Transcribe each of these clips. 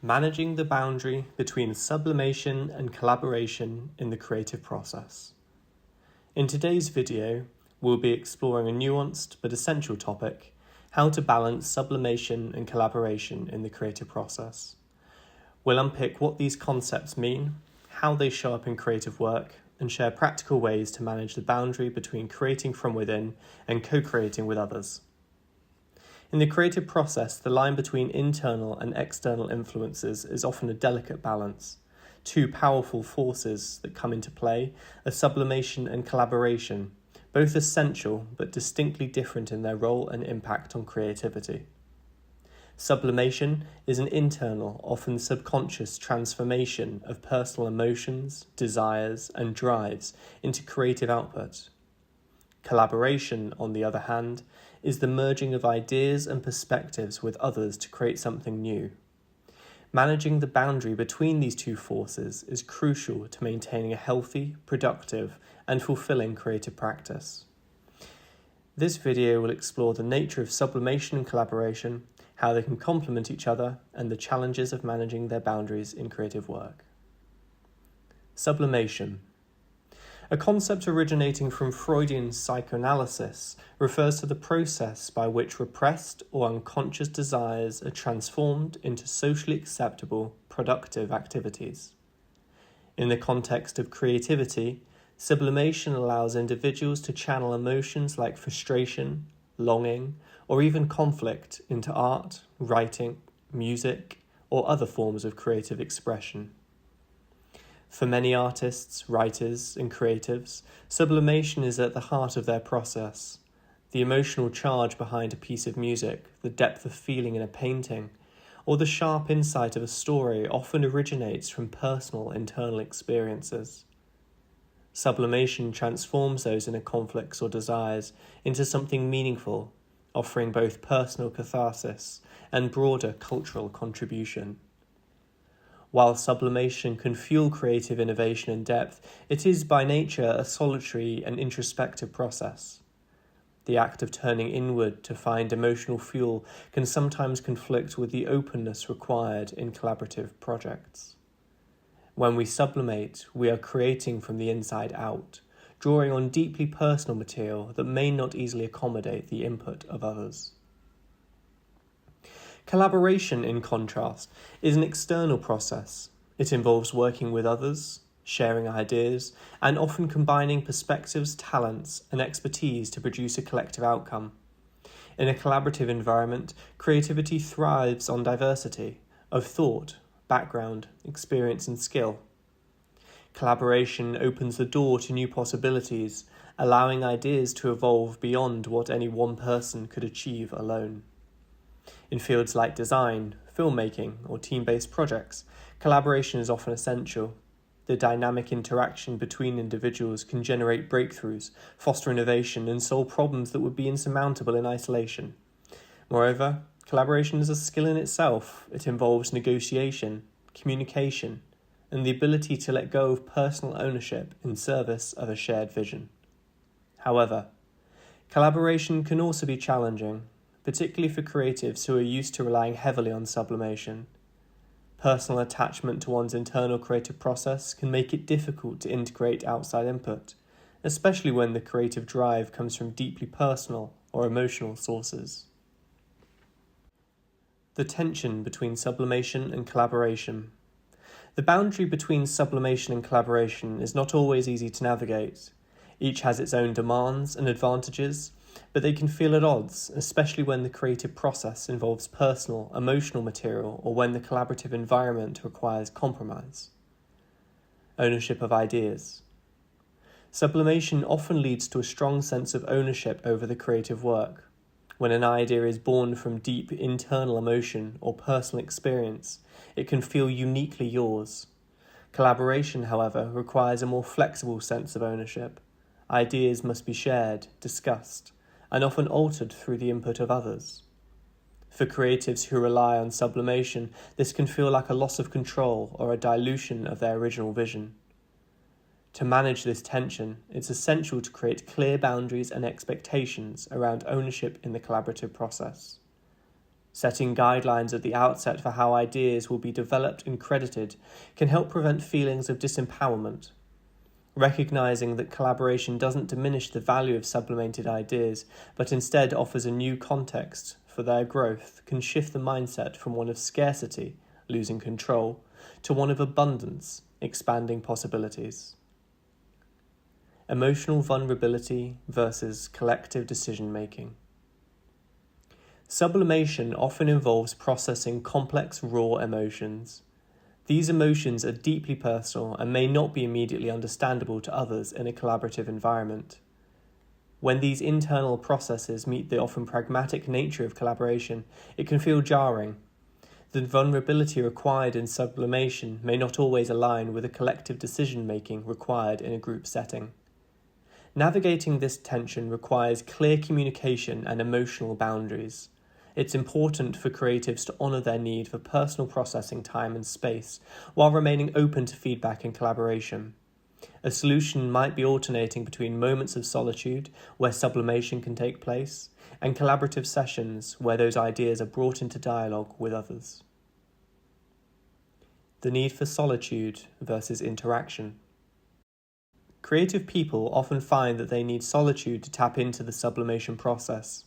Managing the boundary between sublimation and collaboration in the creative process. In today's video, we'll be exploring a nuanced but essential topic, how to balance sublimation and collaboration in the creative process. We'll unpick what these concepts mean, how they show up in creative work, and share practical ways to manage the boundary between creating from within and co-creating with others. In the creative process, the line between internal and external influences is often a delicate balance. Two powerful forces that come into play are sublimation and collaboration, both essential but distinctly different in their role and impact on creativity. Sublimation is an internal, often subconscious transformation of personal emotions, desires, and drives into creative output. Collaboration, on the other hand, is the merging of ideas and perspectives with others to create something new. Managing the boundary between these two forces is crucial to maintaining a healthy, productive, and fulfilling creative practice. This video will explore the nature of sublimation and collaboration, how they can complement each other, and the challenges of managing their boundaries in creative work. Sublimation. A concept originating from Freudian psychoanalysis refers to the process by which repressed or unconscious desires are transformed into socially acceptable, productive activities. In the context of creativity, sublimation allows individuals to channel emotions like frustration, longing, or even conflict into art, writing, music, or other forms of creative expression. For many artists, writers, and creatives, sublimation is at the heart of their process. The emotional charge behind a piece of music, the depth of feeling in a painting, or the sharp insight of a story often originates from personal internal experiences. Sublimation transforms those inner conflicts or desires into something meaningful, offering both personal catharsis and broader cultural contribution. While sublimation can fuel creative innovation and depth, it is by nature a solitary and introspective process. The act of turning inward to find emotional fuel can sometimes conflict with the openness required in collaborative projects. When we sublimate, we are creating from the inside out, drawing on deeply personal material that may not easily accommodate the input of others. Collaboration, in contrast, is an external process. It involves working with others, sharing ideas, and often combining perspectives, talents, and expertise to produce a collective outcome. In a collaborative environment, creativity thrives on diversity of thought, background, experience, and skill. Collaboration opens the door to new possibilities, allowing ideas to evolve beyond what any one person could achieve alone. In fields like design, filmmaking, or team-based projects, collaboration is often essential. The dynamic interaction between individuals can generate breakthroughs, foster innovation, and solve problems that would be insurmountable in isolation. Moreover, collaboration is a skill in itself. It involves negotiation, communication, and the ability to let go of personal ownership in service of a shared vision. However, collaboration can also be challenging, particularly for creatives who are used to relying heavily on sublimation. Personal attachment to one's internal creative process can make it difficult to integrate outside input, especially when the creative drive comes from deeply personal or emotional sources. The tension between sublimation and collaboration. The boundary between sublimation and collaboration is not always easy to navigate. Each has its own demands and advantages, but they can feel at odds, especially when the creative process involves personal, emotional material or when the collaborative environment requires compromise. Ownership of ideas. Sublimation often leads to a strong sense of ownership over the creative work. When an idea is born from deep internal emotion or personal experience, it can feel uniquely yours. Collaboration, however, requires a more flexible sense of ownership. Ideas must be shared, discussed, and often altered through the input of others. For creatives who rely on sublimation, this can feel like a loss of control or a dilution of their original vision. To manage this tension, it's essential to create clear boundaries and expectations around ownership in the collaborative process. Setting guidelines at the outset for how ideas will be developed and credited can help prevent feelings of disempowerment. Recognizing that collaboration doesn't diminish the value of sublimated ideas, but instead offers a new context for their growth, can shift the mindset from one of scarcity, losing control, to one of abundance, expanding possibilities. Emotional vulnerability versus collective decision-making. Sublimation often involves processing complex, raw emotions. These emotions are deeply personal and may not be immediately understandable to others in a collaborative environment. When these internal processes meet the often pragmatic nature of collaboration, it can feel jarring. The vulnerability required in sublimation may not always align with the collective decision-making required in a group setting. Navigating this tension requires clear communication and emotional boundaries. It's important for creatives to honour their need for personal processing time and space, while remaining open to feedback and collaboration. A solution might be alternating between moments of solitude, where sublimation can take place, and collaborative sessions, where those ideas are brought into dialogue with others. The need for solitude versus interaction. Creative people often find that they need solitude to tap into the sublimation process.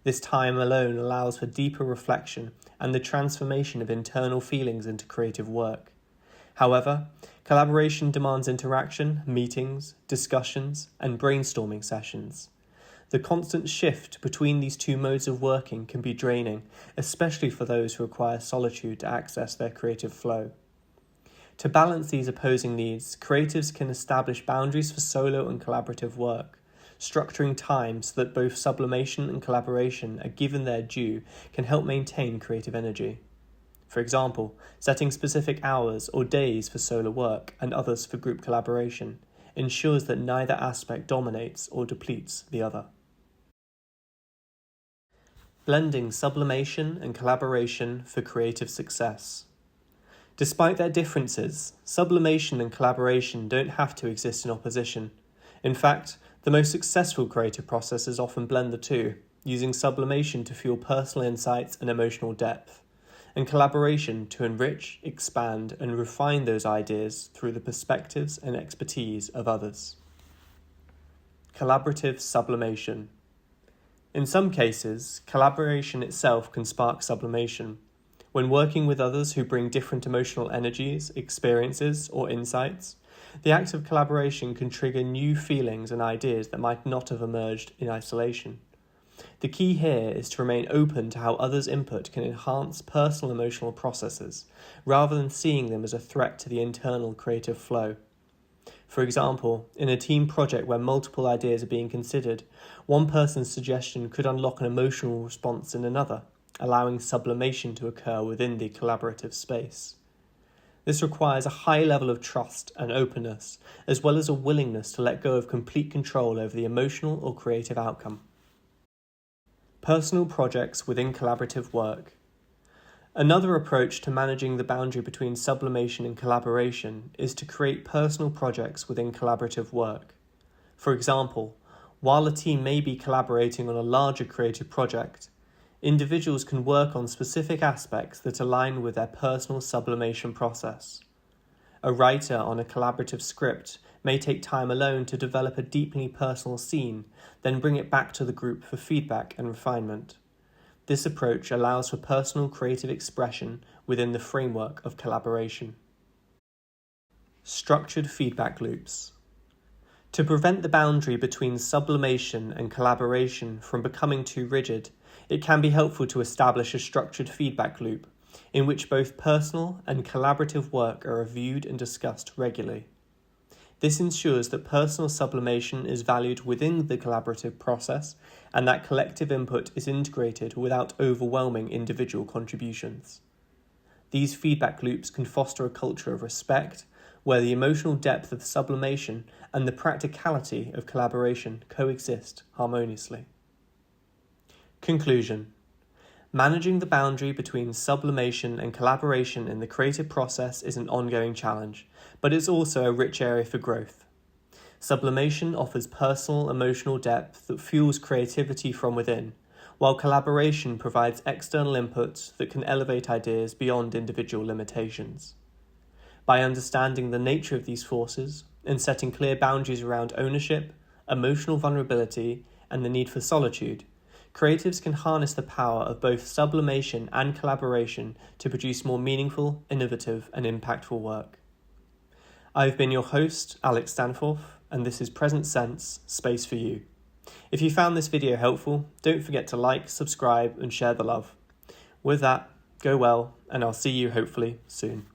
This time alone allows for deeper reflection and the transformation of internal feelings into creative work. However, collaboration demands interaction, meetings, discussions, and brainstorming sessions. The constant shift between these two modes of working can be draining, especially for those who require solitude to access their creative flow. To balance these opposing needs, creatives can establish boundaries for solo and collaborative work. Structuring time so that both sublimation and collaboration are given their due can help maintain creative energy. For example, setting specific hours or days for solo work and others for group collaboration ensures that neither aspect dominates or depletes the other. Blending sublimation and collaboration for creative success. Despite their differences, sublimation and collaboration don't have to exist in opposition. In fact, the most successful creative processes often blend the two, using sublimation to fuel personal insights and emotional depth, and collaboration to enrich, expand, and refine those ideas through the perspectives and expertise of others. Collaborative sublimation. In some cases, collaboration itself can spark sublimation. When working with others who bring different emotional energies, experiences, or insights, the act of collaboration can trigger new feelings and ideas that might not have emerged in isolation. The key here is to remain open to how others' input can enhance personal emotional processes, rather than seeing them as a threat to the internal creative flow. For example, in a team project where multiple ideas are being considered, one person's suggestion could unlock an emotional response in another, allowing sublimation to occur within the collaborative space. This requires a high level of trust and openness, as well as a willingness to let go of complete control over the emotional or creative outcome. Personal projects within collaborative work. Another approach to managing the boundary between sublimation and collaboration is to create personal projects within collaborative work. For example, while a team may be collaborating on a larger creative project, individuals can work on specific aspects that align with their personal sublimation process. A writer on a collaborative script may take time alone to develop a deeply personal scene, then bring it back to the group for feedback and refinement. This approach allows for personal creative expression within the framework of collaboration. Structured feedback loops. To prevent the boundary between sublimation and collaboration from becoming too rigid, it can be helpful to establish a structured feedback loop in which both personal and collaborative work are reviewed and discussed regularly. This ensures that personal sublimation is valued within the collaborative process and that collective input is integrated without overwhelming individual contributions. These feedback loops can foster a culture of respect, where the emotional depth of sublimation and the practicality of collaboration coexist harmoniously. Conclusion. Managing the boundary between sublimation and collaboration in the creative process is an ongoing challenge, but it's also a rich area for growth. Sublimation offers personal emotional depth that fuels creativity from within, while collaboration provides external inputs that can elevate ideas beyond individual limitations. By understanding the nature of these forces and setting clear boundaries around ownership, emotional vulnerability, and the need for solitude, creatives can harness the power of both sublimation and collaboration to produce more meaningful, innovative, and impactful work. I've been your host, AlexStaniforth, and this is Present Sense, Space for You. If you found this video helpful, don't forget to like, subscribe, and share the love. With that, go well, and I'll see you hopefully soon.